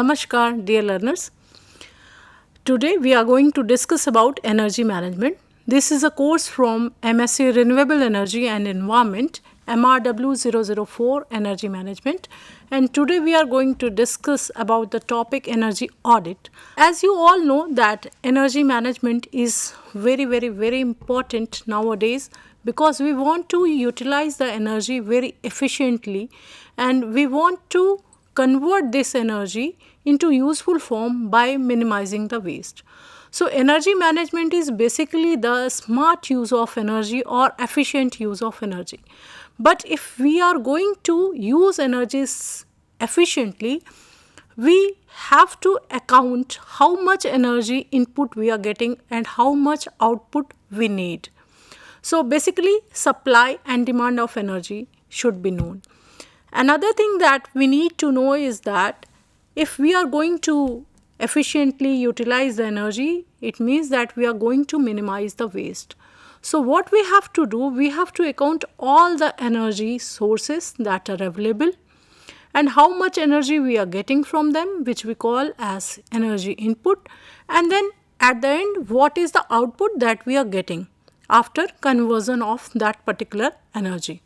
Namaskar, dear learners. Today we are going to discuss about energy management. This is a course from MSc Renewable Energy and Environment, MRW 004 Energy Management, and today we are going to discuss about the topic energy audit. As you all know that energy management is very important nowadays because we want to utilize the energy very efficiently and we want to convert this energy into useful form by minimizing the waste. So energy management is basically the smart use of energy or efficient use of energy. But if we are going to use energies efficiently, we have to account how much energy input we are getting and how much output we need. So basically supply and demand of energy should be known. Another thing that we need to know is that if we are going to efficiently utilize the energy, it means that we are going to minimize the waste. So what we have to do, we have to account all the energy sources that are available and how much energy we are getting from them, which we call as energy input, and then at the end what is the output that we are getting after conversion of that particular energy.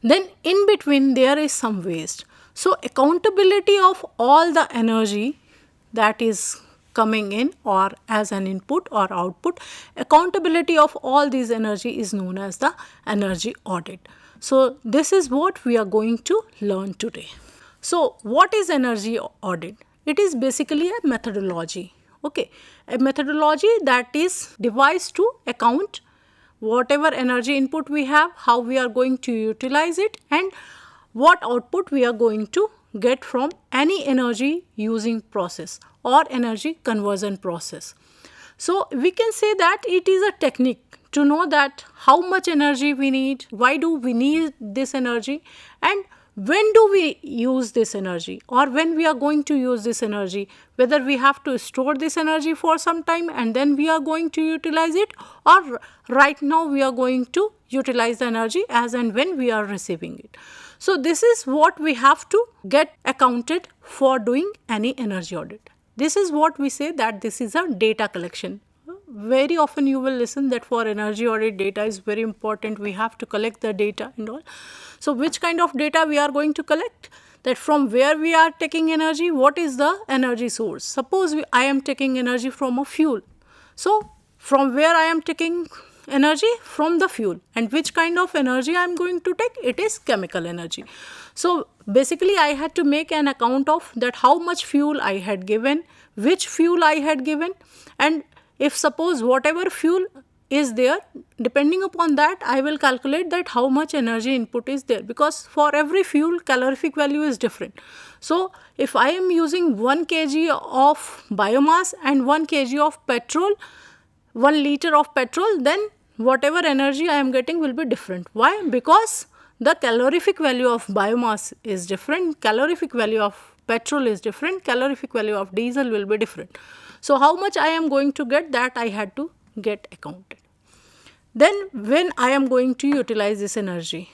Then in between there is some waste. So accountability of all the energy that is coming in or as an input or output, accountability of all these energy is known as the energy audit. So this is what we are going to learn today. So what is energy audit? It is basically a methodology. Okay, a methodology that is devised to account whatever energy input we have, how we are going to utilize it, and what output we are going to get from any energy using process or energy conversion process. So we can say that it is a technique to know that how much energy we need, why do we need this energy, and when do we use this energy or when we are going to use this energy, whether we have to store this energy for some time and then we are going to utilize it, or right now we are going to utilize the energy as and when we are receiving it. So this is what we have to get accounted for doing any energy audit. This is what we say that this is a data collection. Very often you will listen that for energy audit data is very important, we have to collect the data and all. So which kind of data we are going to collect? That from where we are taking energy, what is the energy source? Suppose I am taking energy from a fuel. So from where I am taking energy? From the fuel. And which kind of energy I am going to take? It is chemical energy. So basically I had to make an account of that how much fuel I had given, which fuel I had given, and if suppose whatever fuel is there, depending upon that I will calculate that how much energy input is there, because for every fuel calorific value is different. So if I am using 1 kg of biomass and 1 kg of petrol, 1 liter of petrol, then whatever energy I am getting will be different. Why? Because the calorific value of biomass is different, calorific value of petrol is different, calorific value of diesel will be different. So how much I am going to get, that I had to get accounted. Then when I am going to utilize this energy,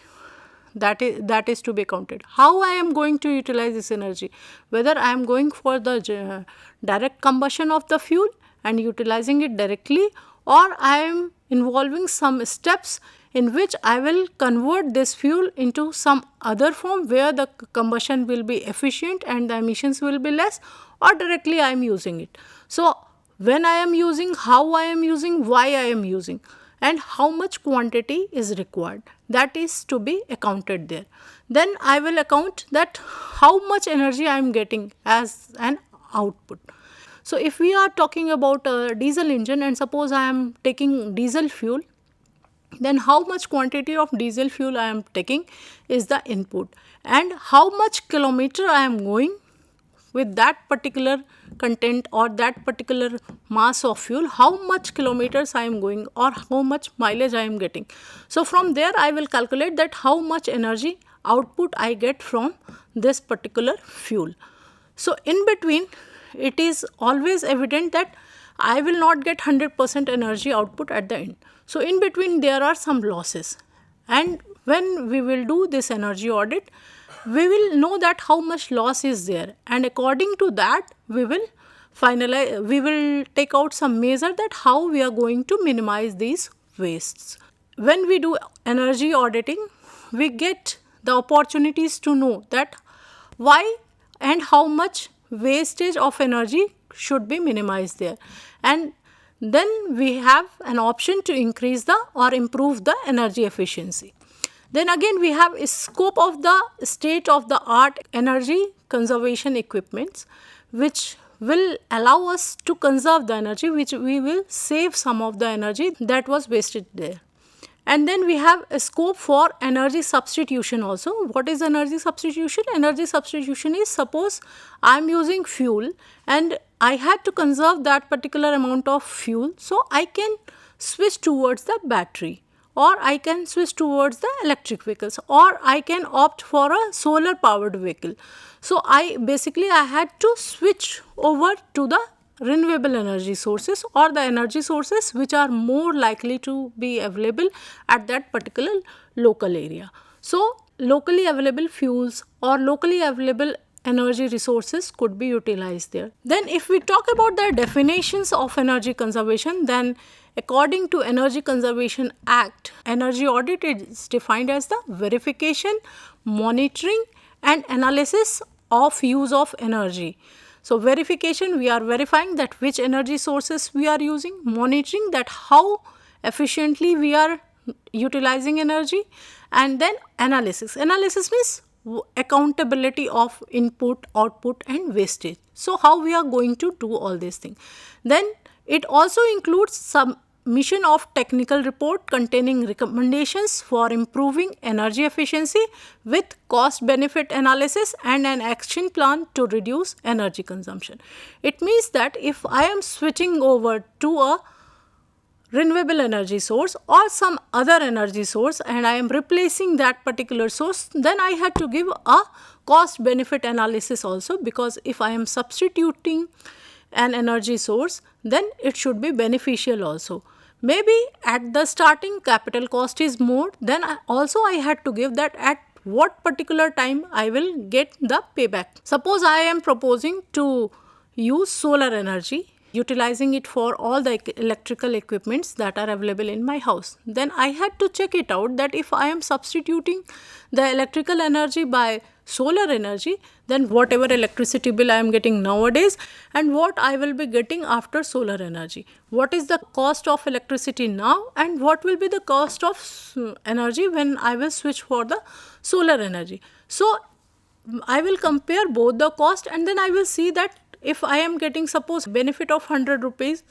that is to be counted. How I am going to utilize this energy, whether I am going for the direct combustion of the fuel and utilizing it directly, or I am involving some steps in which I will convert this fuel into some other form where the combustion will be efficient and the emissions will be less, or directly I am using it. So when I am using, how I am using, why I am using, and how much quantity is required, that is to be accounted there. Then I will account that how much energy I am getting as an output. So if we are talking about a diesel engine and suppose I am taking diesel fuel, then how much quantity of diesel fuel I am taking is the input, and how much kilometer I am going with that particular content or that particular mass of fuel, how much kilometers I am going or how much mileage I am getting. So from there I will calculate that how much energy output I get from this particular fuel. So in between it is always evident that I will not get 100% energy output at the end. So in between there are some losses, and when we will do this energy audit, we will know that how much loss is there, and according to that we will take out some measure that how we are going to minimize these wastes. When we do energy auditing, we get the opportunities to know that why and how much wastage of energy should be minimized there, and then we have an option to increase the or improve the energy efficiency. Then again we have a scope of the state of the art energy conservation equipments, which will allow us to conserve the energy, which we will save some of the energy that was wasted there. And then we have a scope for energy substitution also. What is energy substitution? Energy substitution is, suppose I am using fuel and I had to conserve that particular amount of fuel, so I can switch towards the battery, or I can switch towards the electric vehicles, or I can opt for a solar powered vehicle. So I had to switch over to the renewable energy sources, or the energy sources which are more likely to be available at that particular local area. So locally available fuels or locally available energy resources could be utilized there. Then if we talk about the definitions of energy conservation, then according to Energy Conservation Act, energy audit is defined as the verification, monitoring and analysis of use of energy. So verification, we are verifying that which energy sources we are using, monitoring that how efficiently we are utilizing energy, and then analysis. Analysis means accountability of input, output and wastage. So how we are going to do all these things. Then it also includes submission of technical report containing recommendations for improving energy efficiency with cost benefit analysis and an action plan to reduce energy consumption. It means that if I am switching over to a renewable energy source or some other energy source and I am replacing that particular source, then I had to give a cost benefit analysis also, because if I am substituting an energy source, then it should be beneficial also. Maybe at the starting capital cost is more, then I had to give that at what particular time I will get the payback. Suppose I am proposing to use solar energy, utilizing it for all the electrical equipments that are available in my house. Then I had to check it out that if I am substituting the electrical energy by solar energy, then whatever electricity bill I am getting nowadays and what I will be getting after solar energy. What is the cost of electricity now and what will be the cost of energy when I will switch for the solar energy. So I will compare both the cost and then I will see that if I am getting, suppose, benefit of 100 rupees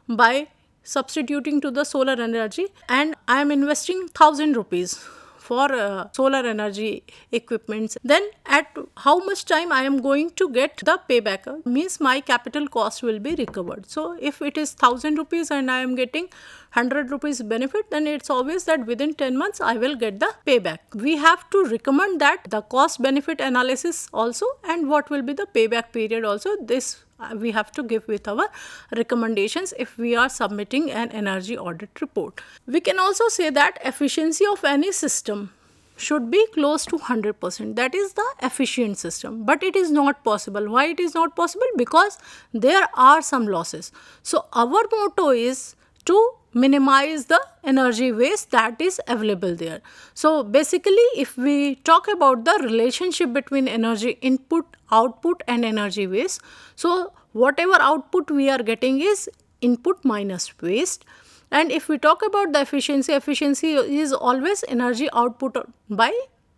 by substituting to the solar energy and I am investing 1000 rupees for solar energy equipments, then at how much time I am going to get the payback, means my capital cost will be recovered. So if it is 1000 rupees and I am getting 100 rupees benefit, then it's obvious that within 10 months I will get the payback. We have to recommend that the cost benefit analysis also and what will be the payback period also. This we have to give with our recommendations if we are submitting an energy audit report. We can also say that efficiency of any system should be close to 100%. That is the efficient system. But it is not possible. Why it is not possible? Because there are some losses. So our motto is to minimize the energy waste that is available there. So basically, if we talk about the relationship between energy input, output and energy waste, so whatever output we are getting is input minus waste. And if we talk about the efficiency is always energy output by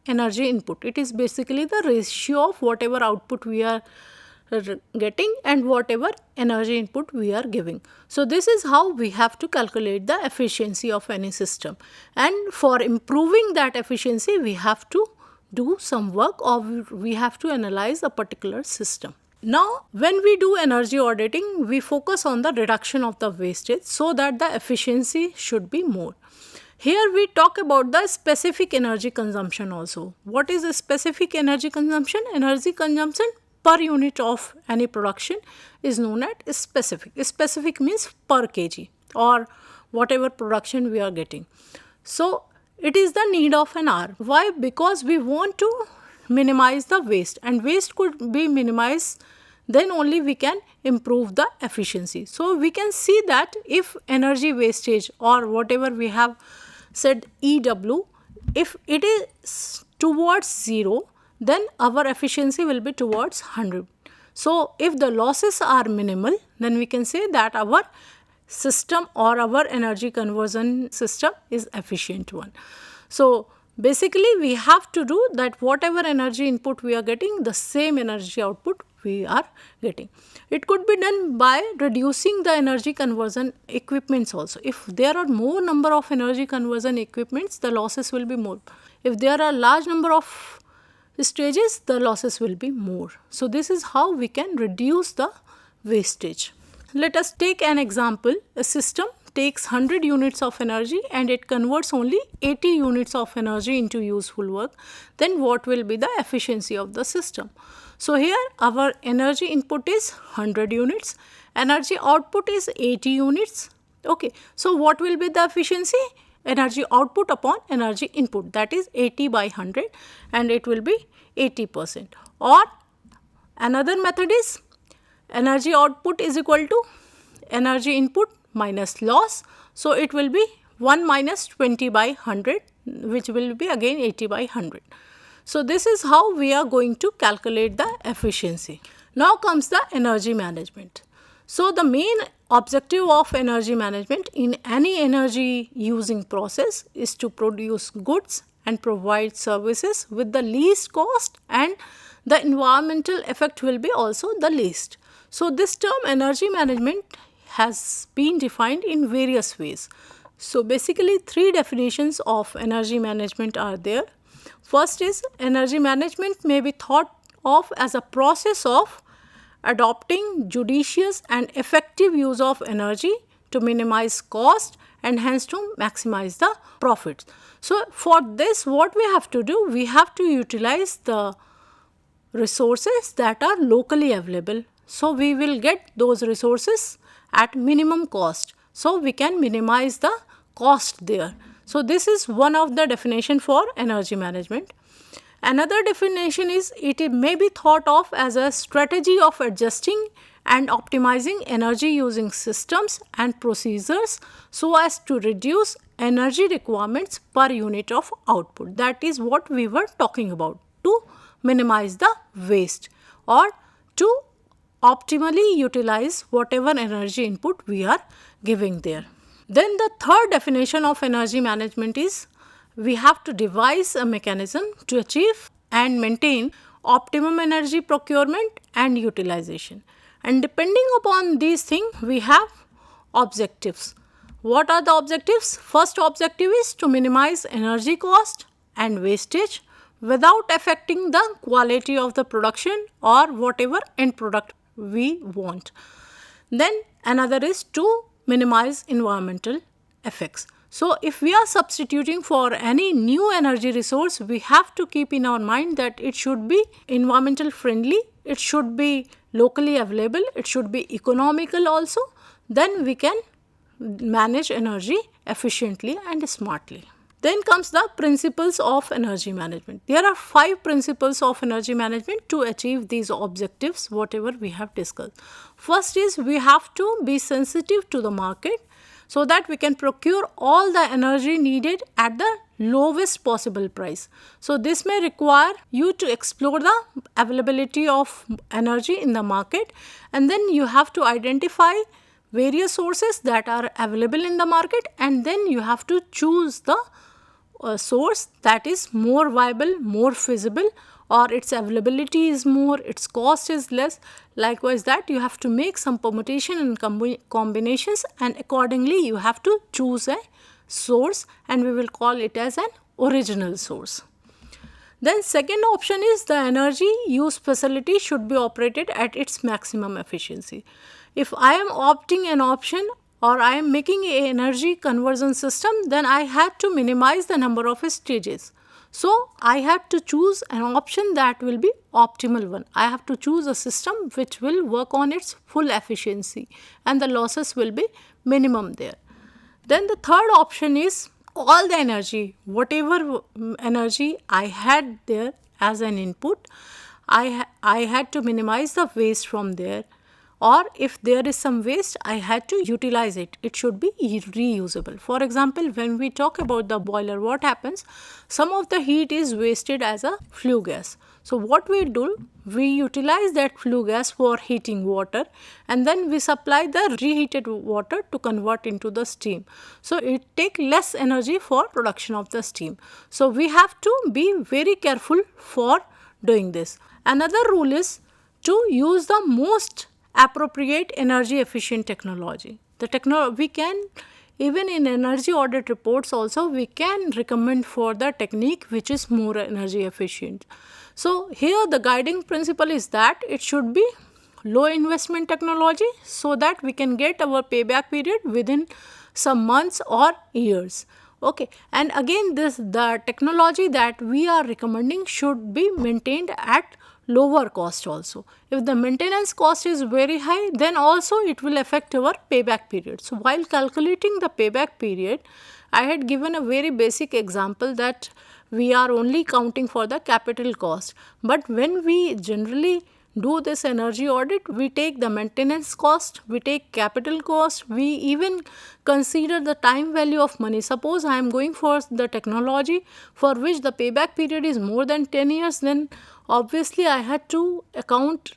energy input. It is basically the ratio of whatever output we are getting and whatever energy input we are giving. So this is how we have to calculate the efficiency of any system. And for improving that efficiency, we have to do some work or we have to analyze a particular system. Now, when we do energy auditing, we focus on the reduction of the wastage so that the efficiency should be more. Here we talk about the specific energy consumption also. What is a specific energy consumption? Energy consumption per unit of any production is known as specific. Specific means per kg or whatever production we are getting. So it is the need of an hour. Why? Because we want to minimize the waste, and waste could be minimized, then only we can improve the efficiency. So we can see that if energy wastage or whatever we have said EW, if it is towards 0, then our efficiency will be towards 100. So if the losses are minimal, then we can say that our system or our energy conversion system is efficient one. So basically we have to do that whatever energy input we are getting, the same energy output we are getting. It could be done by reducing the energy conversion equipments also. If there are more number of energy conversion equipments, the losses will be more. If there are large number of stages, the losses will be more. So this is how we can reduce the wastage. Let us take an example. A system takes 100 units of energy and it converts only 80 units of energy into useful work. Then what will be the efficiency of the system? So here our energy input is 100 units, energy output is 80 units. Okay, so what will be the efficiency? Energy output upon energy input, that is 80 by 100, and it will be 80%. Or another method is energy output is equal to energy input minus loss. So it will be 1 minus 20 by 100, which will be again 80 by 100. So this is how we are going to calculate the efficiency. Now comes the energy management. So the main objective of energy management in any energy using process is to produce goods and provide services with the least cost, and the environmental effect will be also the least. So this term energy management has been defined in various ways. So basically 3 definitions of energy management are there. First is energy management may be thought of as a process of adopting judicious and effective use of energy to minimize cost and hence to maximize the profits. So for this, what we have to do, we have to utilize the resources that are locally available. So we will get those resources at minimum cost. So we can minimize the cost there. So this is one of the definition for energy management. Another definition is it may be thought of as a strategy of adjusting and optimizing energy using systems and procedures so as to reduce energy requirements per unit of output. That is what we were talking about, to minimize the waste or to optimally utilize whatever energy input we are giving there. Then the third definition of energy management is we have to devise a mechanism to achieve and maintain optimum energy procurement and utilization. And depending upon these things, we have objectives. What are the objectives? First objective is to minimize energy cost and wastage without affecting the quality of the production or whatever end product we want. Then another is to minimize environmental effects. So if we are substituting for any new energy resource, we have to keep in our mind that it should be environmental friendly, it should be locally available, it should be economical also. Then we can manage energy efficiently and smartly. Then comes the principles of energy management. There are 5 principles of energy management to achieve these objectives, whatever we have discussed. First is we have to be sensitive to the market so that we can procure all the energy needed at the lowest possible price. So this may require you to explore the availability of energy in the market, and then you have to identify various sources that are available in the market, and then you have to choose the source that is more viable, more feasible, or its availability is more, its cost is less. Likewise that you have to make some permutation and combinations, and accordingly you have to choose a source, and we will call it as an original source. Then second option is the energy use facility should be operated at its maximum efficiency. If I am opting an option or I am making an energy conversion system, then I had to minimize the number of stages. So I have to choose an option that will be optimal one. I have to choose a system which will work on its full efficiency and the losses will be minimum there. Then the third option is all the energy, whatever energy I had there as an input, I had to minimize the waste from there, or if there is some waste, I had to utilize it. It should be reusable. For example, when we talk about the boiler, what happens? Some of the heat is wasted as a flue gas. So what we do, we utilize that flue gas for heating water, and then we supply the reheated water to convert into the steam. So it takes less energy for production of the steam. So we have to be very careful for doing this. Another rule is to use the most appropriate energy efficient technology. We can, even in energy audit reports also, we can recommend for the technique which is more energy efficient. So here the guiding principle is that it should be low investment technology, so that we can get our payback period within some months or years. Okay, and again the technology that we are recommending should be maintained at lower cost also. If the maintenance cost is very high, then also it will affect our payback period. So while calculating the payback period, I had given a very basic example that we are only counting for the capital cost. But when we generally do this energy audit, we take the maintenance cost, we take capital cost, we even consider the time value of money. Suppose I am going for the technology for which the payback period is more than 10 years, then obviously I had to account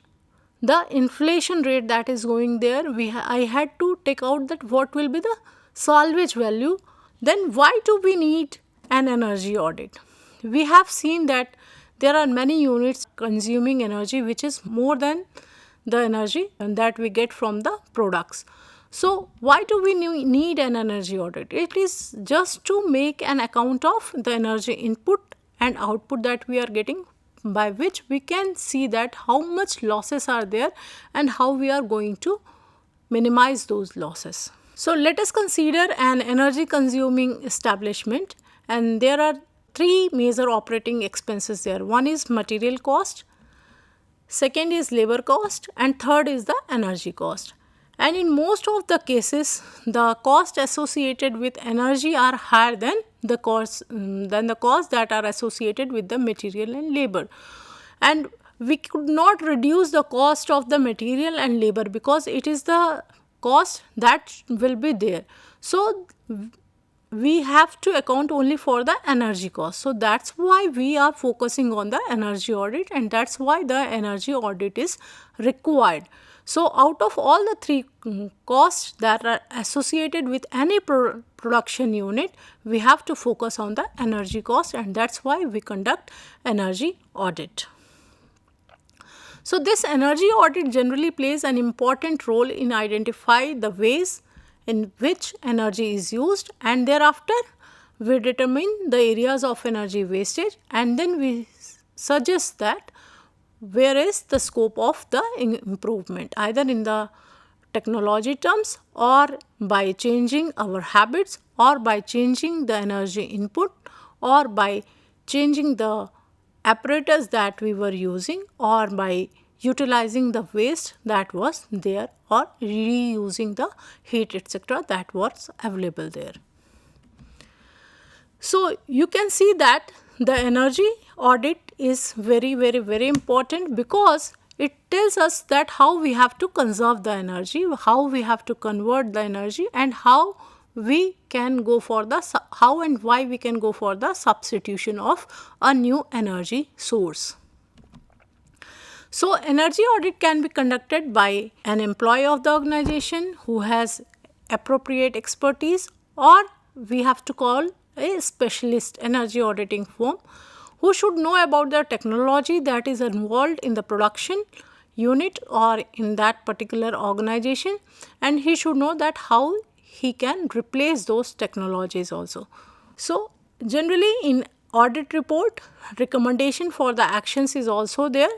the inflation rate that is going there. I had to take out that what will be the salvage value. Then why do we need an energy audit? We have seen that there are many units consuming energy which is more than the energy that we get from the products. So why do we need an energy audit? It is just to make an account of the energy input and output that we are getting, by which we can see that how much losses are there and how we are going to minimize those losses. So let us consider an energy consuming establishment, and there are three major operating expenses there. One is material cost, second is labor cost, and third is the energy cost. And in most of the cases, the cost associated with energy are higher than the costs that are associated with the material and labor. And we could not reduce the cost of the material and labor because it is the cost that will be there. So we have to account only for the energy cost. So that's why we are focusing on the energy audit, and that's why the energy audit is required. So out of all the three costs that are associated with any production unit, we have to focus on the energy cost, and that's why we conduct energy audit. So this energy audit generally plays an important role in identifying the ways in which energy is used, and thereafter we determine the areas of energy wastage, and then we suggest that where is the scope of the improvement, either in the technology terms or by changing our habits or by changing the energy input or by changing the apparatus that we were using or by utilizing the waste that was there or reusing the heat etc. that was available there. So you can see that the energy audit is very important because it tells us that how we have to conserve the energy, how we have to convert the energy, and how we can go for the how and why we can go for the substitution of a new energy source. So energy audit can be conducted by an employee of the organization who has appropriate expertise, or we have to call a specialist energy auditing firm who should know about the technology that is involved in the production unit or in that particular organization, and he should know that how he can replace those technologies also. So generally in audit report, recommendation for the actions is also there,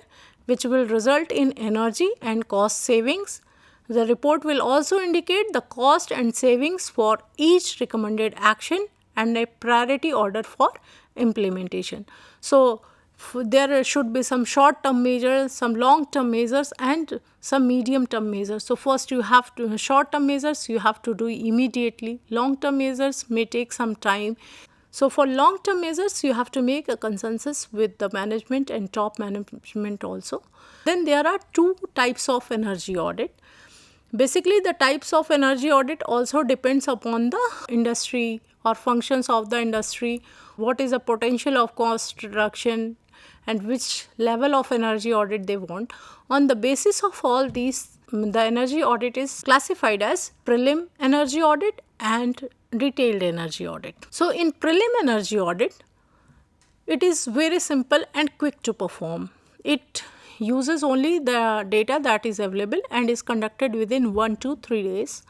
which will result in energy and cost savings. The report will also indicate the cost and savings for each recommended action and a priority order for implementation. So there should be some short-term measures, some long-term measures, and some medium-term measures. So first you have to, short-term measures you have to do immediately, long-term measures may take some time. So for long-term measures, you have to make a consensus with the management and top management also. Then there are two types of energy audit. Basically, the types of energy audit also depends upon the industry or functions of the industry, what is the potential of cost reduction, and which level of energy audit they want. On the basis of all these, the energy audit is classified as prelim energy audit and detailed energy audit. So in prelim energy audit, it is very simple and quick to perform. It uses only the data that is available and is conducted within 1 to 3 days.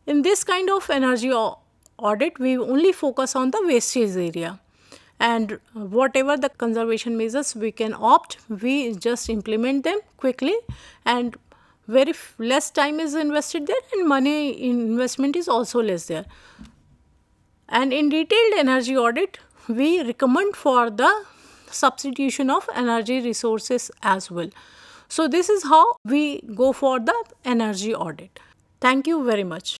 In this kind of energy audit, we only focus on the wastage area, and whatever the conservation measures we can opt, we just implement them quickly, and very less time is invested there, and money investment is also less there. And in detailed energy audit, we recommend for the substitution of energy resources as well. So this is how we go for the energy audit. Thank you very much.